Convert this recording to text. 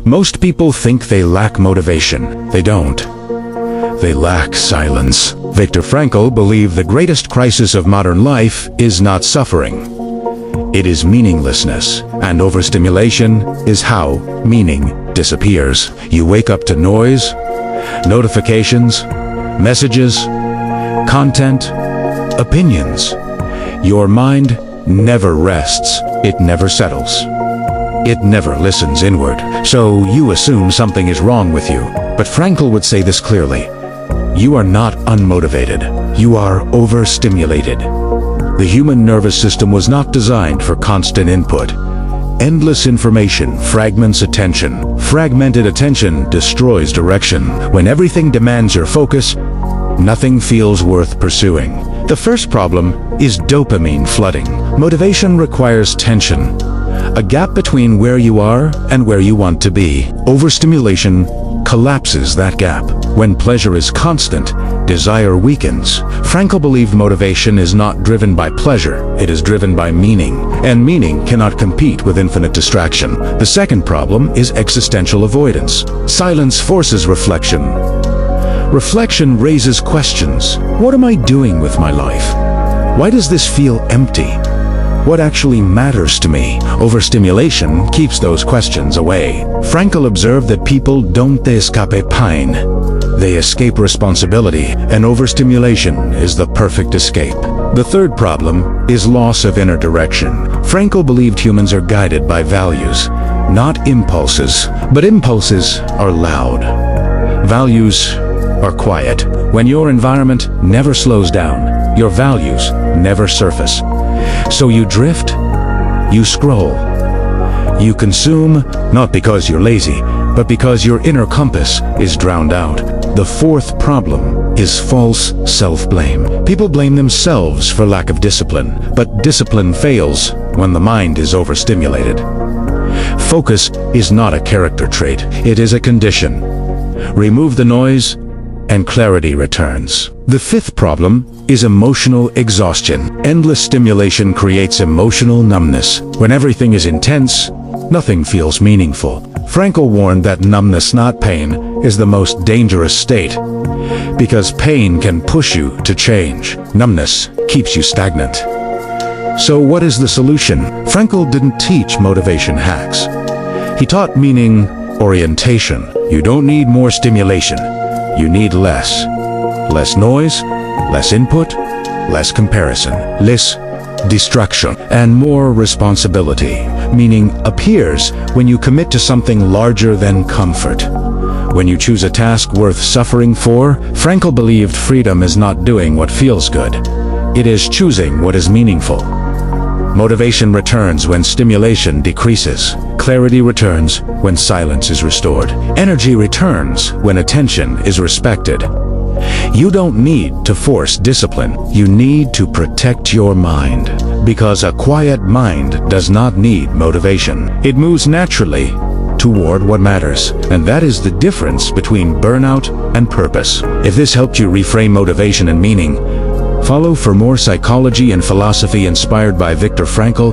Most people think they lack motivation. They don't. They lack silence. Viktor Frankl believed the greatest crisis of modern life is not suffering. It is meaninglessness, and overstimulation is how meaning disappears. You wake up to noise, notifications, messages, content, opinions. Your mind never rests. It never settles. It never listens inward. So you assume something is wrong with you. But Frankl would say this clearly. You are not unmotivated. You are overstimulated. The human nervous system was not designed for constant input. Endless information fragments attention. Fragmented attention destroys direction. When everything demands your focus, nothing feels worth pursuing. The first problem is dopamine flooding. Motivation requires tension, a gap between where you are and where you want to be. Overstimulation collapses that gap. When pleasure is constant, desire weakens. Frankl believed motivation is not driven by pleasure, it is driven by meaning, and meaning cannot compete with infinite distraction. The second problem is existential avoidance. Silence forces reflection. Reflection raises questions. What am I doing with my life? Why does this feel empty? What actually matters to me? Overstimulation keeps those questions away. Frankl observed that people don't escape pain. They escape responsibility, and overstimulation is the perfect escape. The third problem is loss of inner direction. Frankl believed humans are guided by values, not impulses. But impulses are loud. Values are quiet. When your environment never slows down, your values never surface. So you drift, you scroll, you consume, not because you're lazy, but because your inner compass is drowned out. The fourth problem is false self-blame. People blame themselves for lack of discipline, but discipline fails when the mind is overstimulated. Focus is not a character trait, it is a condition. Remove the noise, and clarity returns. The fifth problem is emotional exhaustion. Endless stimulation creates emotional numbness. When everything is intense, nothing feels meaningful. Frankl warned that numbness, not pain, is the most dangerous state, because pain can push you to change. Numbness keeps you stagnant. So what is the solution? Frankl didn't teach motivation hacks. He taught meaning orientation. You don't need more stimulation. You need less. Less noise, less input, less comparison, less distraction, and more responsibility. Meaning appears when you commit to something larger than comfort. When you choose a task worth suffering for. Frankl believed freedom is not doing what feels good. It is choosing what is meaningful. Motivation returns when stimulation decreases. Clarity returns when silence is restored. Energy returns when attention is respected. You don't need to force discipline. You need to protect your mind. Because a quiet mind does not need motivation. It moves naturally toward what matters. And that is the difference between burnout and purpose. If this helped you reframe motivation and meaning, follow for more psychology and philosophy inspired by Viktor Frankl.